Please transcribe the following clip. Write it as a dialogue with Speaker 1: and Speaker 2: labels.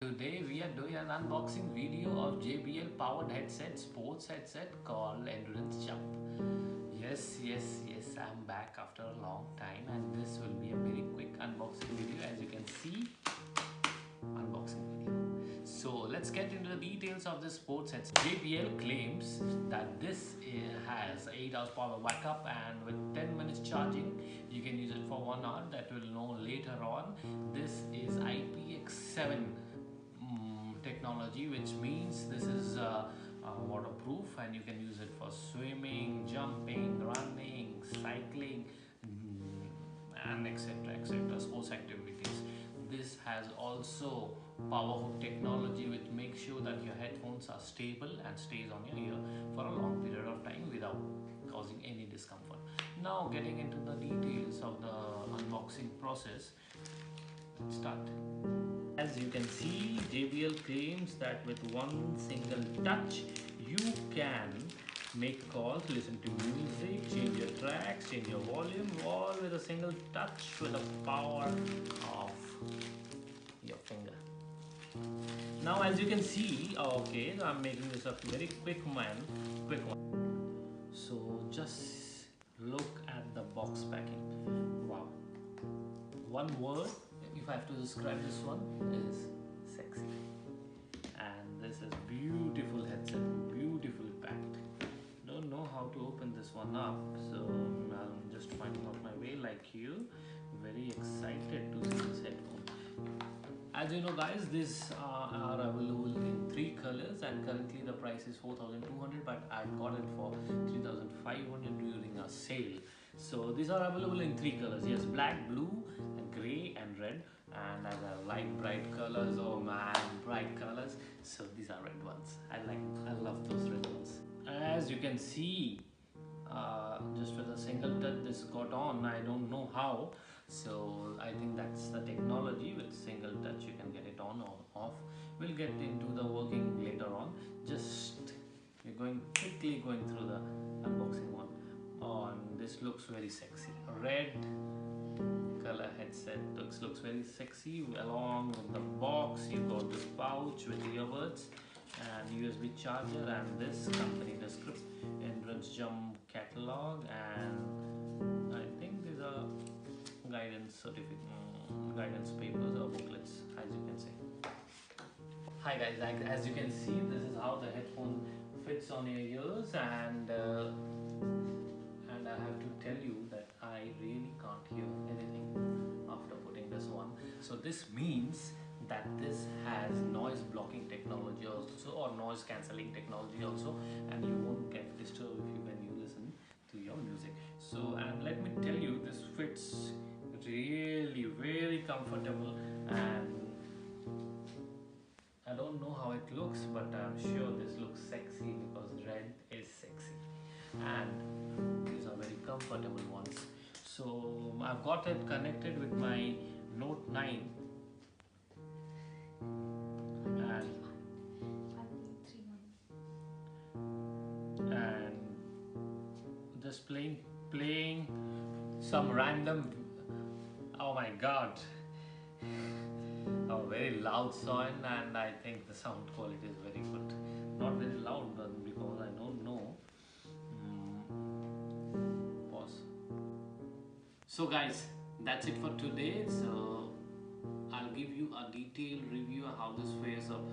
Speaker 1: Today we are doing an unboxing video of JBL powered sports headset called Endurance Jump. Yes, I'm back after a long time and this will be a very quick unboxing video. As you can see, unboxing video. So let's get into the details of this sports headset. JBL claims that this has 8 hours power backup and with 10 minutes charging you can use it for 1 hour. That we'll know later on. This is IPX7 technology, which means this is waterproof and you can use it for swimming, jumping, running, cycling, and etc. sports activities. This has also PowerHook technology, which makes sure that your headphones are stable and stays on your ear for a long period of time without causing any discomfort. Now getting into the details of the unboxing process, let's start. As you can see, JBL claims that with one single touch you can make calls, listen to music, change your tracks, change your volume, all with a single touch with the power of your finger. Now as you can see, okay, I'm making this a very quick one. So just look at the box packing. Wow. One word, if I have to describe this one, is sexy. And this is beautiful headset, beautifully packed. Don't know how to open this one up, so I'm just finding out my way like you. Very excited to see this headphone. As you know guys, these are available in 3 colors and currently the price is 4,200, but I got it for 3,500 during a sale. So these are available in 3 colors, yes, black, blue, grey and red. And as I like bright colors, oh man, bright colors, so these are red ones. I love those red ones. As you can see, just with a single touch this got on. I don't know how, so I think that's the technology. With single touch you can get it on or off. We'll get into the working later on. Just we're quickly going through the unboxing one. And this looks very sexy. Red color headset looks very sexy. Along with the box you got this pouch with earbuds and USB charger and this company description, Endurance Jump catalog, and I think these are guidance papers or booklets, as you can see. Hi guys, as you can see, this is how the headphone fits on your ears, and I have to tell you that I really can't hear anything after putting this one. So this means that this has noise blocking technology also, or noise cancelling technology also, and you won't get disturbed when you listen to your music. So, and let me tell you, this fits really very comfortable, and I don't know how it looks, but I'm sure this looks sexy because red is sexy, and these are very comfortable ones. So I've got it connected with my Note 9, and just playing some random, oh my god, a very loud song, and I think the sound quality is very good. Not very loud, but because I don't know. Pause. So guys, that's it for today. So I'll give you a detailed review of how this fares up